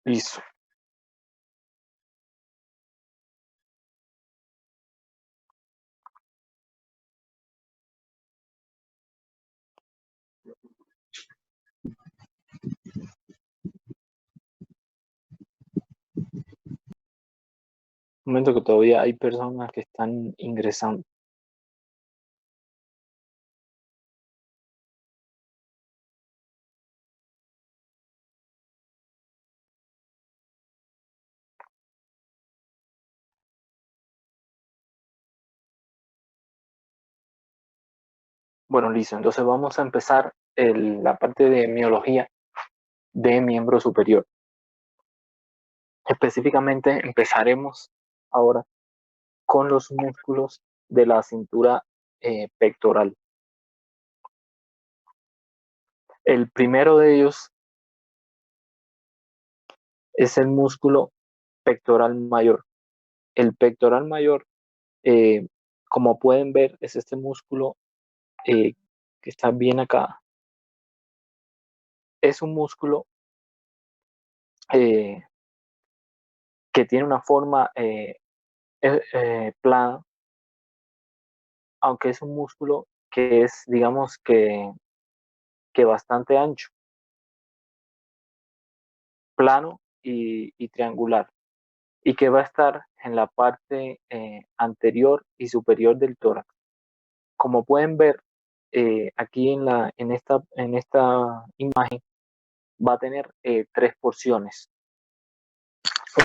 Listo. Un momento que todavía hay personas que están ingresando. Bueno, listo. Entonces vamos a empezar la parte de miología de miembro superior. Específicamente empezaremos ahora con los músculos de la cintura pectoral. El primero de ellos es el músculo pectoral mayor. El pectoral mayor, eh, como pueden ver, es este músculo que está bien acá. Es un músculo eh, que tiene una forma plana, aunque es un músculo que es, digamos que bastante ancho, plano y triangular, y que va a estar en la parte anterior y superior del tórax. Como pueden ver, aquí en esta imagen va a tener tres porciones.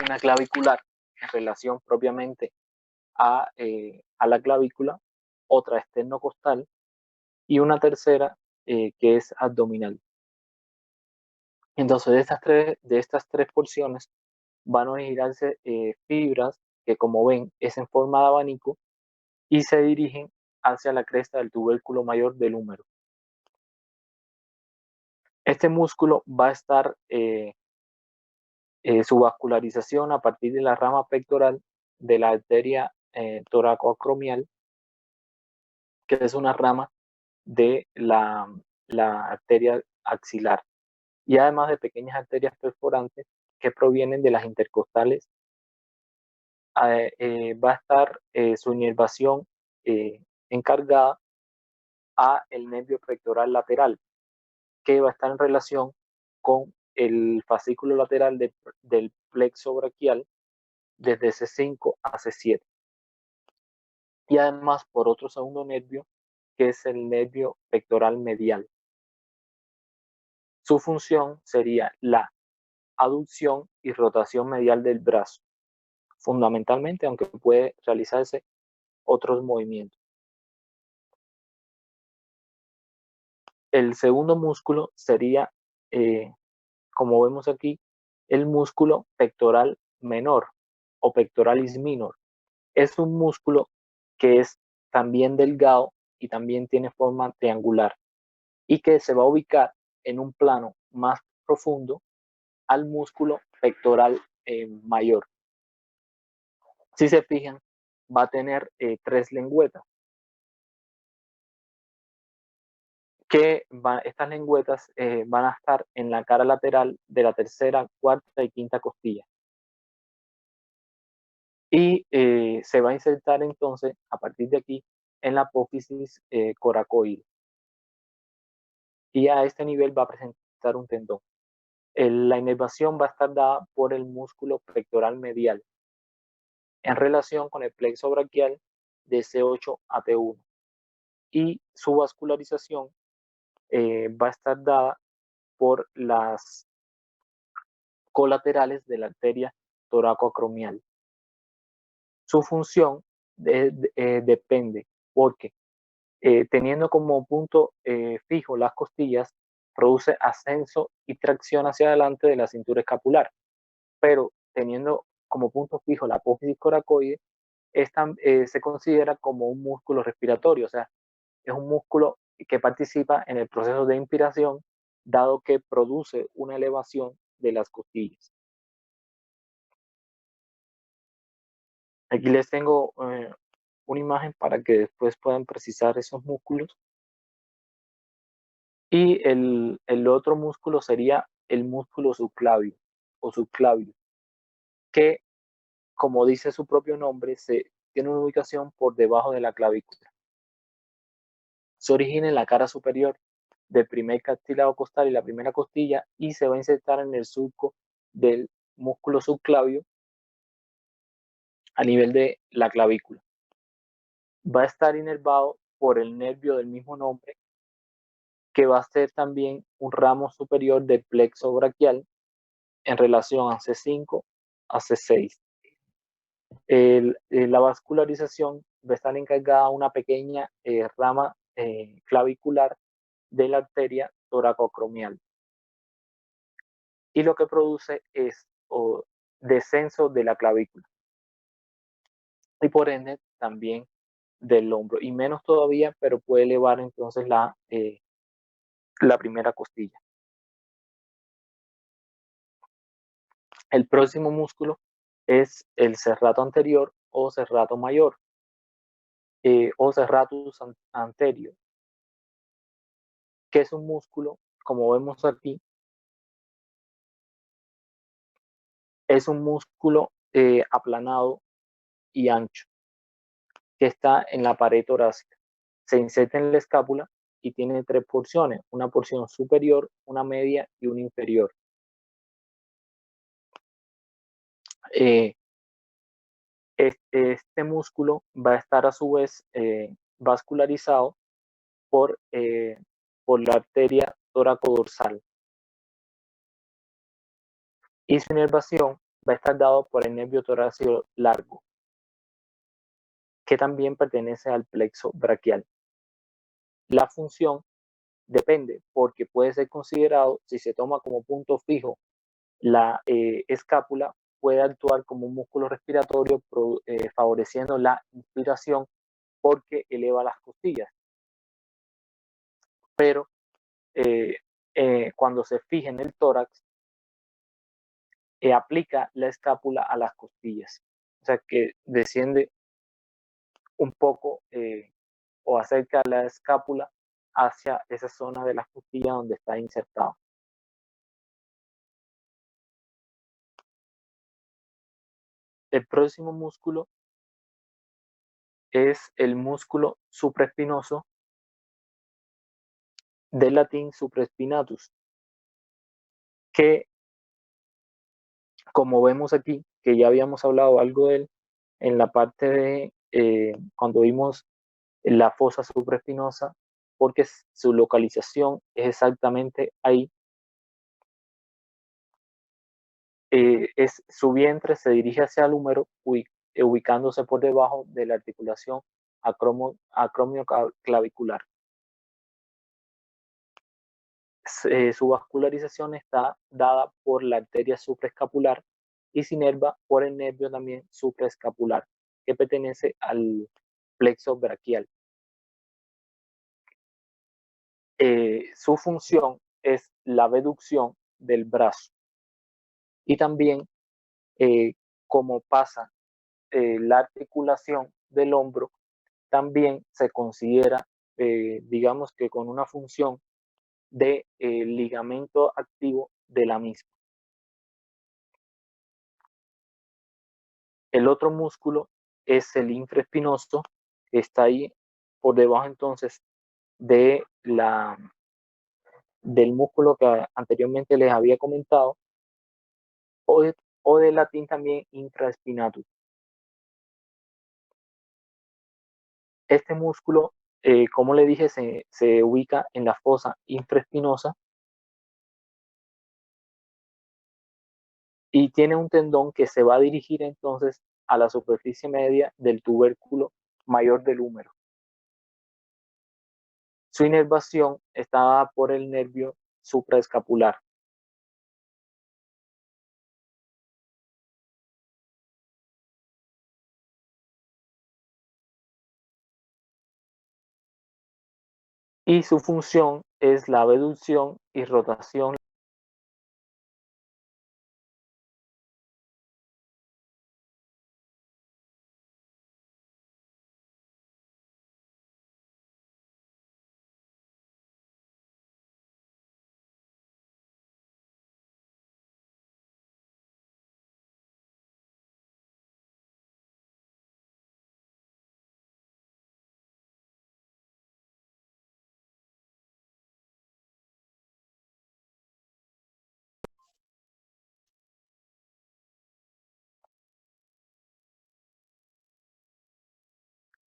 Una clavicular en relación propiamente a la clavícula, otra esternocostal y una tercera que es abdominal. Entonces, de estas tres porciones van a originarse fibras que, como ven, es en forma de abanico y se dirigen hacia la cresta del tubérculo mayor del húmero. Este músculo va a estar su vascularización a partir de la rama pectoral de la arteria toracoacromial, que es una rama de la arteria axilar, y además de pequeñas arterias perforantes que provienen de las intercostales. Va a estar su inervación encargada a el nervio pectoral lateral, que va a estar en relación con el fascículo lateral del plexo braquial desde C5 a C7. Y además por otro segundo nervio, que es el nervio pectoral medial. Su función sería la aducción y rotación medial del brazo, fundamentalmente, aunque puede realizarse otros movimientos. El segundo músculo sería, como vemos aquí, el músculo pectoral menor o pectoralis minor. Es un músculo que es también delgado y también tiene forma triangular y que se va a ubicar en un plano más profundo al músculo pectoral mayor. Si se fijan, va a tener tres lengüetas, estas lengüetas van a estar en la cara lateral de la tercera, cuarta y quinta costilla. Y se va a insertar entonces, a partir de aquí, en la apófisis coracoide. Y a este nivel va a presentar un tendón. La inervación va a estar dada por el músculo pectoral medial en relación con el plexo braquial de C8 a T1. Y su vascularización va a estar dada por las colaterales de la arteria toracoacromial. Su función depende porque teniendo como punto fijo las costillas, produce ascenso y tracción hacia adelante de la cintura escapular, pero teniendo como punto fijo la apófisis coracoide, se considera como un músculo respiratorio, o sea, es un músculo que participa en el proceso de inspiración, dado que produce una elevación de las costillas. Aquí les tengo una imagen para que después puedan precisar esos músculos. Y el otro músculo sería el músculo subclavio. o subclavio, que, como dice su propio nombre, tiene una ubicación por debajo de la clavícula. Se origina en la cara superior del primer cartílago costal y la primera costilla y se va a insertar en el surco del músculo subclavio a nivel de la clavícula. Va a estar inervado por el nervio del mismo nombre, que va a ser también un ramo superior del plexo braquial en relación a C5 a C6. La vascularización va a estar encargada una pequeña rama clavicular de la arteria toracoacromial. Y lo que produce es descenso de la clavícula y por ende también del hombro, y menos todavía, pero puede elevar entonces la primera costilla. El próximo músculo es el serrato anterior o serrato mayor o serratus anterior, que es un músculo, como vemos aquí, es un músculo aplanado y ancho que está en la pared torácica. Se inserta en la escápula y tiene tres porciones, una porción superior, una media y una inferior. Eh, este músculo va a estar a su vez vascularizado por la arteria toracodorsal y su inervación va a estar dado por el nervio torácico largo, que también pertenece al plexo braquial. La función depende porque puede ser considerado, si se toma como punto fijo la escápula, puede actuar como un músculo respiratorio favoreciendo la inspiración porque eleva las costillas. Pero cuando se fija en el tórax, aplica la escápula a las costillas. O sea que desciende un poco o acerca la escápula hacia esa zona de la costilla donde está insertado. El próximo músculo es el músculo supraespinoso, del latín supraespinatus, que, como vemos aquí, que ya habíamos hablado algo de él en la parte de cuando vimos la fosa supraespinosa, porque su localización es exactamente ahí. Su vientre se dirige hacia el húmero, ubicándose por debajo de la articulación acromioclavicular. Su vascularización está dada por la arteria supraescapular y se inerva por el nervio también supraescapular, que pertenece al plexo braquial. Su función es la abducción del brazo y también, como pasa la articulación del hombro, también se considera, digamos que con una función de ligamento activo de la misma. El otro músculo es el infraespinoso, que está ahí por debajo entonces de del músculo que anteriormente les había comentado, o de latín también infraespinatus. Este músculo, como le dije, se ubica en la fosa infraespinosa y tiene un tendón que se va a dirigir entonces a la superficie media del tubérculo mayor del húmero. Su inervación está dada por el nervio supraescapular. Y su función es la abducción y rotación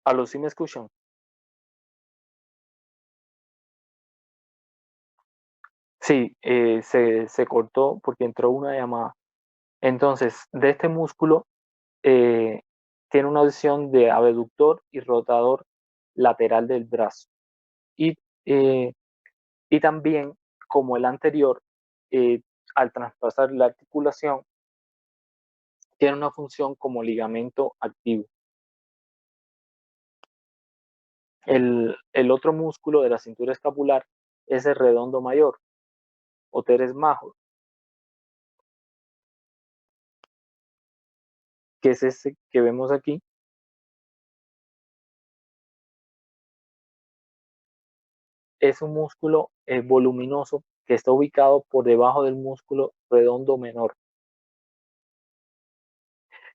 ¿Aló, sí me escuchan? Sí, se cortó porque entró una llamada. Entonces, de este músculo eh, tiene una audición de abductor y rotador lateral del brazo. Y, eh, y también, como el anterior, eh, al traspasar la articulación, tiene una función como ligamento activo. El otro músculo de la cintura escapular es el redondo mayor o teres major, que es ese que vemos aquí. Es un músculo voluminoso que está ubicado por debajo del músculo redondo menor.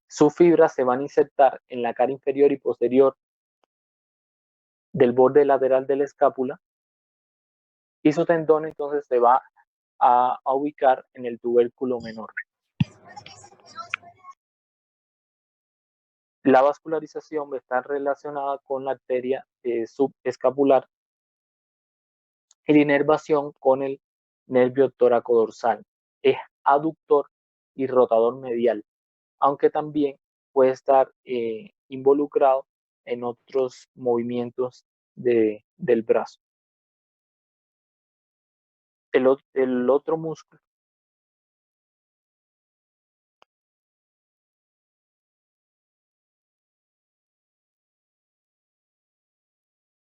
Sus fibras se van a insertar en la cara inferior y posterior del borde lateral de la escápula y su tendón entonces se va a ubicar en el tubérculo menor. La vascularización está relacionada con la arteria subescapular y la inervación con el nervio toracodorsal. Es aductor y rotador medial, aunque también puede estar involucrado en otros movimientos del brazo. El otro músculo,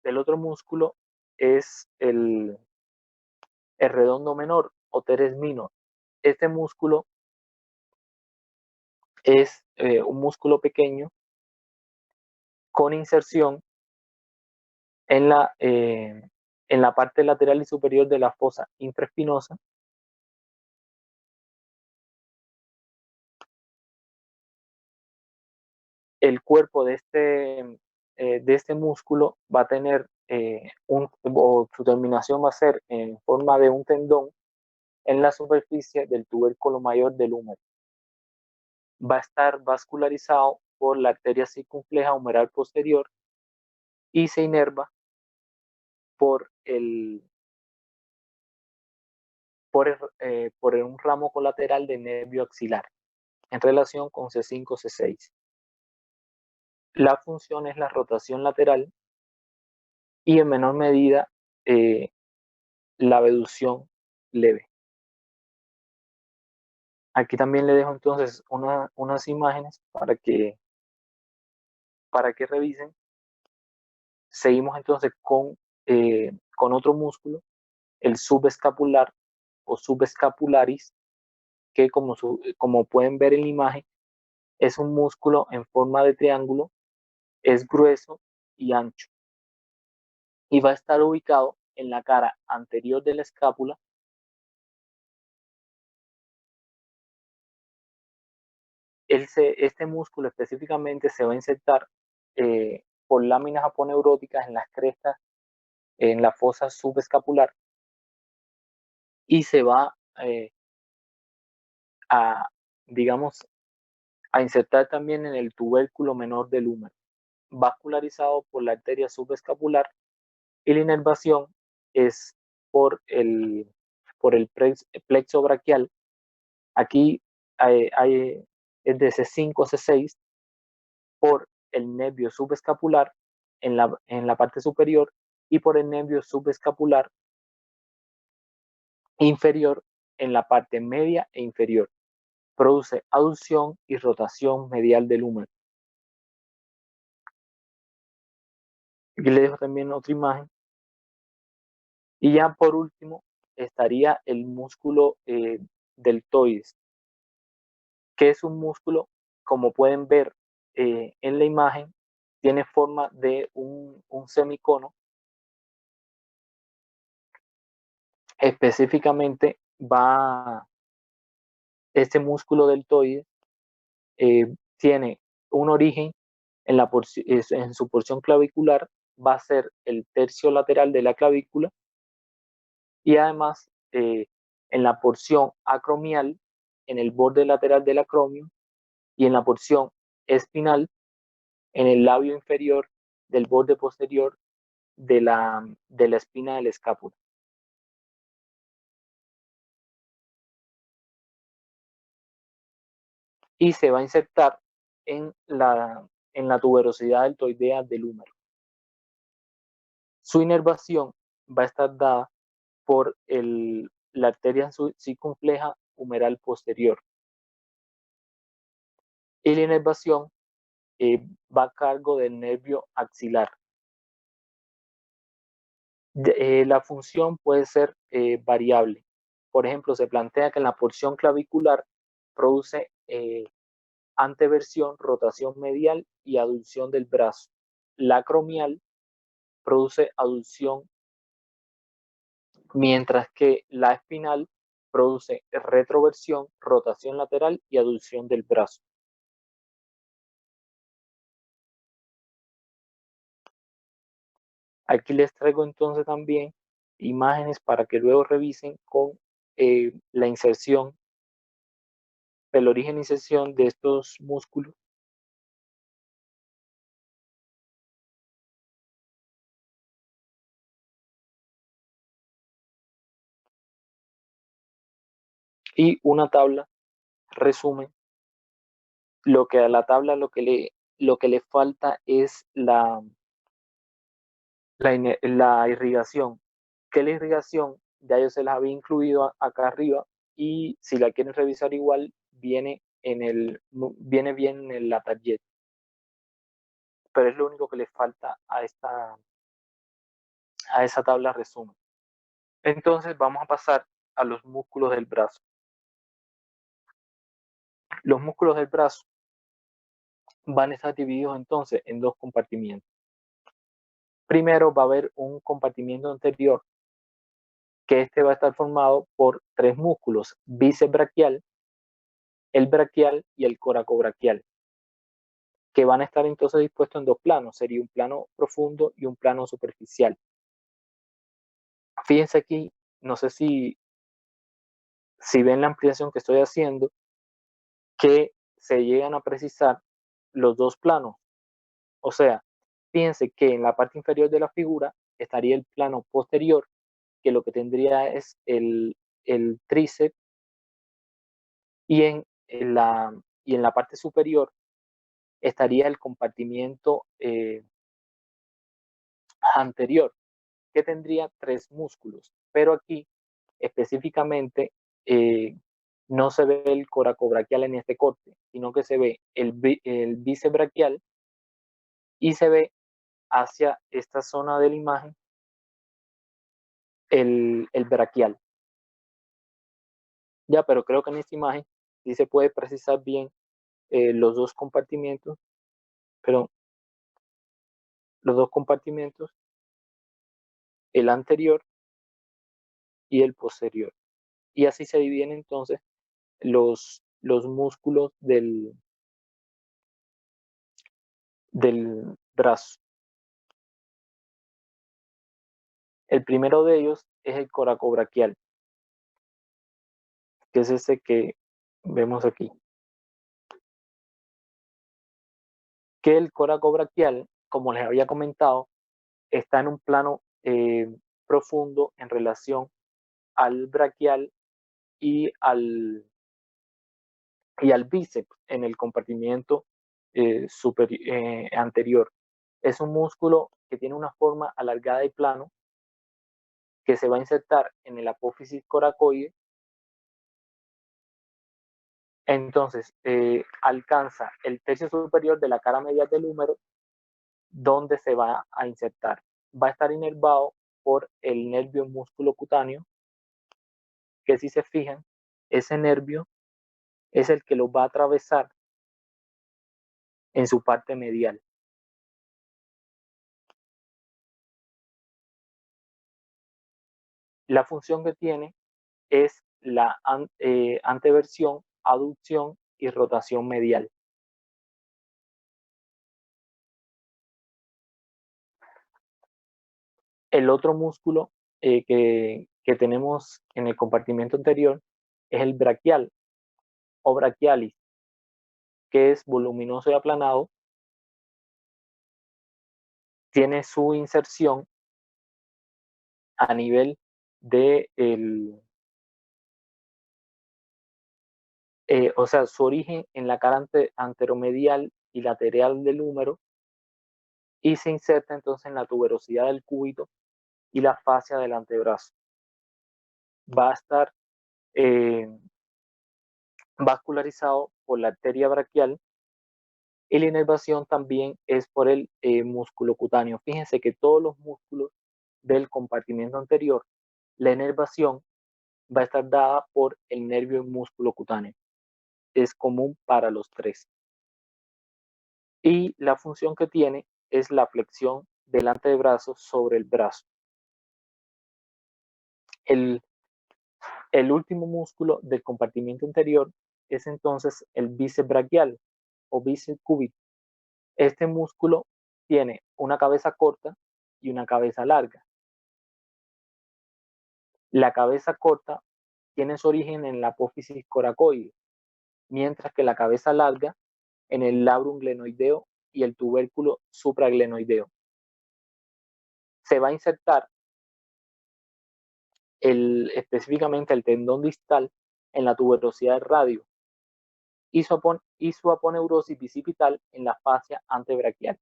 el otro músculo es el redondo menor o teres minor. Este músculo es un músculo pequeño con inserción en en la parte lateral y superior de la fosa infraespinosa. El cuerpo de este músculo va a tener o su terminación va a ser en forma de un tendón en la superficie del tubérculo mayor del húmero. Va a estar vascularizado por la arteria circunfleja humeral posterior y se inerva por por un ramo colateral de nervio axilar en relación con C5, C6. La función es la rotación lateral y en menor medida eh, la abducción leve. Aquí también le dejo entonces unas imágenes para que revisen. Seguimos entonces con otro músculo, el subescapular o subescapularis, que como pueden ver en la imagen, es un músculo en forma de triángulo, es grueso y ancho, y va a estar ubicado en la cara anterior de la escápula. Este músculo específicamente se va a insertar por láminas aponeuróticas en las crestas, en la fosa subescapular, y se va a, digamos, a insertar también en el tubérculo menor del húmero, vascularizado por la arteria subescapular, y la inervación es por el plexo braquial. Aquí es de C5 C6 por el nervio subescapular en la parte superior y por el nervio subescapular inferior en la parte media e inferior. Produce aducción y rotación medial del húmero. Aquí le dejo también otra imagen. Y ya por último estaría el músculo deltoides, que es un músculo, como pueden ver en la imagen, tiene forma de un semicono. Específicamente este músculo deltoide tiene un origen en su porción clavicular, va a ser el tercio lateral de la clavícula, y además en la porción acromial, en el borde lateral del acromio, y en la porción espinal, en el labio inferior del borde posterior de la espina del escápula. Y se va a insertar en la tuberosidad deltoidea del húmero. Su inervación va a estar dada por la arteria circunfleja humeral posterior. Y la inervación va a cargo del nervio axilar. La función puede ser variable. Por ejemplo, se plantea que en la porción clavicular produce anteversión, rotación medial y aducción del brazo. La acromial produce aducción, mientras que la espinal produce retroversión, rotación lateral y aducción del brazo. Aquí les traigo entonces también imágenes para que luego revisen con la inserción, el origen e inserción de estos músculos. Y una tabla resumen lo que a la tabla lo que le falta es la irrigación, que la irrigación ya yo se las había incluido acá arriba, y si la quieren revisar igual viene bien en la tarjeta, pero es lo único que le falta a esa tabla resumen. Entonces vamos a pasar a los músculos del brazo. Los músculos del brazo van a estar divididos entonces en dos compartimientos. Primero va a haber un compartimiento anterior, que este va a estar formado por tres músculos: bíceps braquial, el braquial y el coracobraquial, que van a estar entonces dispuestos en dos planos. Sería un plano profundo y un plano superficial. Fíjense aquí, no sé si ven la ampliación que estoy haciendo, que se llegan a precisar los dos planos. O sea, fíjense que en la parte inferior de la figura estaría el plano posterior, que lo que tendría es el tríceps, y en la parte superior estaría el compartimiento anterior, que tendría tres músculos. Pero aquí específicamente no se ve el coracobraquial en este corte, sino que se ve el bíceps braquial, y se ve hacia esta zona de la imagen el braquial. Ya, pero creo que en esta imagen sí se puede precisar bien los dos compartimientos, pero los dos compartimientos, el anterior y el posterior. Y así se dividen entonces los músculos del brazo. El primero de ellos es el coracobraquial, que es ese que vemos aquí. Que el coracobraquial, como les había comentado, está en un plano profundo en relación al braquial y al bíceps en el compartimiento anterior. Es un músculo que tiene una forma alargada y plano, que se va a insertar en el apófisis coracoide. Entonces, alcanza el tercio superior de la cara medial del húmero, donde se va a insertar. Va a estar inervado por el nervio músculo cutáneo, que si se fijan, ese nervio es el que lo va a atravesar en su parte medial. La función que tiene es la anteversión, aducción y rotación medial. El otro músculo que tenemos en el compartimiento anterior es el braquial o braquialis, que es voluminoso y aplanado, tiene su inserción a nivel de o sea, su origen en la cara anteromedial y lateral del húmero, y se inserta entonces en la tuberosidad del cúbito y la fascia del antebrazo. Va a estar eh, vascularizado por la arteria braquial, y la inervación también es por el músculo cutáneo. Fíjense que todos los músculos del compartimento anterior, la inervación va a estar dada por el nervio y músculo cutáneo. Es común para los tres. Y la función que tiene es la flexión del antebrazo sobre el brazo. El, el último músculo del compartimento anterior es entonces el bíceps braquial o bíceps cúbito. Este músculo tiene una cabeza corta y una cabeza larga. La cabeza corta tiene su origen en la apófisis coracoide, mientras que la cabeza larga en el labrum glenoideo y el tubérculo supraglenoideo. Se va a insertar específicamente el tendón distal en la tuberosidad del radio y su aponeurosis bicipital en la fascia antebraquial.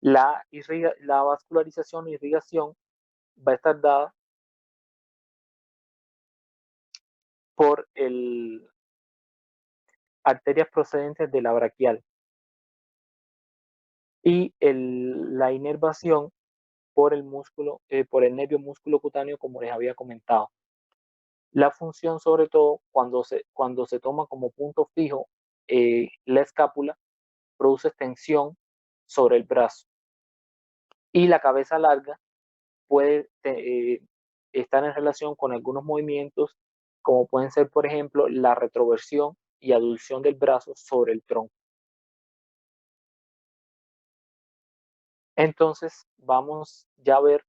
La vascularización e irrigación va a estar dada por arterias procedentes de la braquial, y la inervación por por el nervio músculo cutáneo, como les había comentado. La función, sobre todo, cuando se toma como punto fijo la escápula, produce extensión sobre el brazo, y la cabeza larga puede estar en relación con algunos movimientos, como pueden ser, por ejemplo, la retroversión y aducción del brazo sobre el tronco. Entonces, vamos ya a ver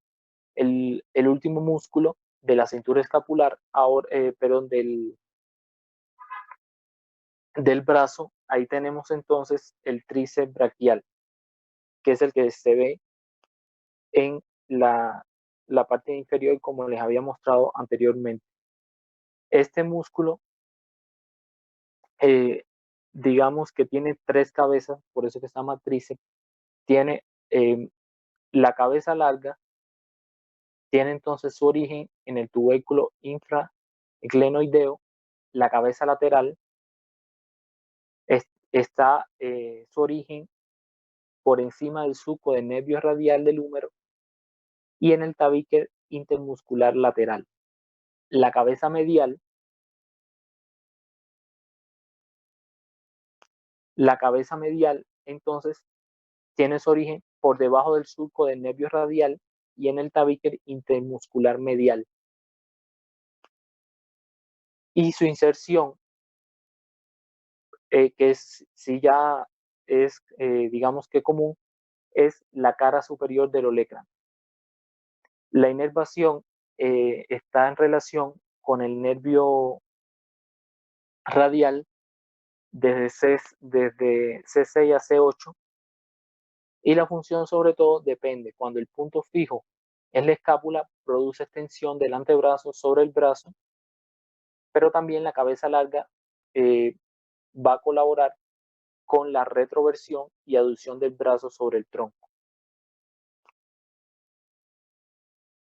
el último músculo de la cintura escapular, ahora, perdón, del brazo. Ahí tenemos entonces el tríceps braquial, que es el que se ve en la parte inferior, como les había mostrado anteriormente. Este músculo, eh, digamos que tiene tres cabezas, por eso que se llama tríceps. Tiene la cabeza larga, tiene entonces su origen en el tubérculo infraglenoideo. La cabeza lateral está su origen por encima del surco del nervio radial del húmero y en el tabique intermuscular lateral. La cabeza medial, entonces, tiene su origen por debajo del surco del nervio radial y en el tabique intermuscular medial. Y su inserción, que es, si ya es, digamos que común, es la cara superior del olecran. La inervación está en relación con el nervio radial desde C6 a C8, y la función, sobre todo, depende. Cuando el punto fijo es la escápula, produce extensión del antebrazo sobre el brazo, pero también la cabeza larga eh, va a colaborar con la retroversión y aducción del brazo sobre el tronco.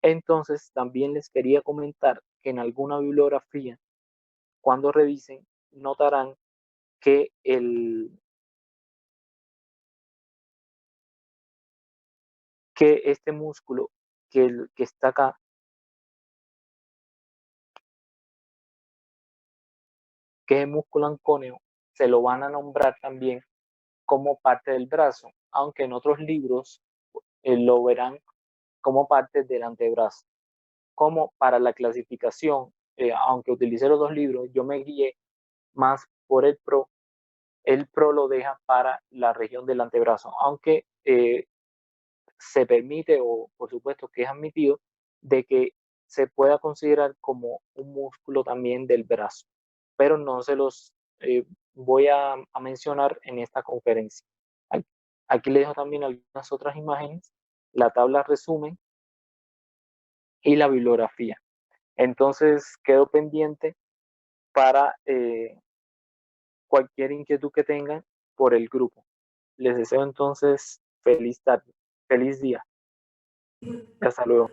Entonces, también les quería comentar que en alguna bibliografía, cuando revisen, notarán que este músculo que está acá, que es el músculo ancóneo, se lo van a nombrar también como parte del brazo, aunque en otros libros lo verán como parte del antebrazo. Como para la clasificación, aunque utilicé los dos libros, yo me guié más por el PRO. El PRO lo deja para la región del antebrazo, aunque se permite, o por supuesto que es admitido, de que se pueda considerar como un músculo también del brazo, pero no se los voy a mencionar en esta conferencia. Aquí les dejo también algunas otras imágenes la tabla resumen y la bibliografía. Entonces quedo pendiente para cualquier inquietud que tengan por el grupo. Les deseo entonces feliz tarde, feliz día. Hasta luego.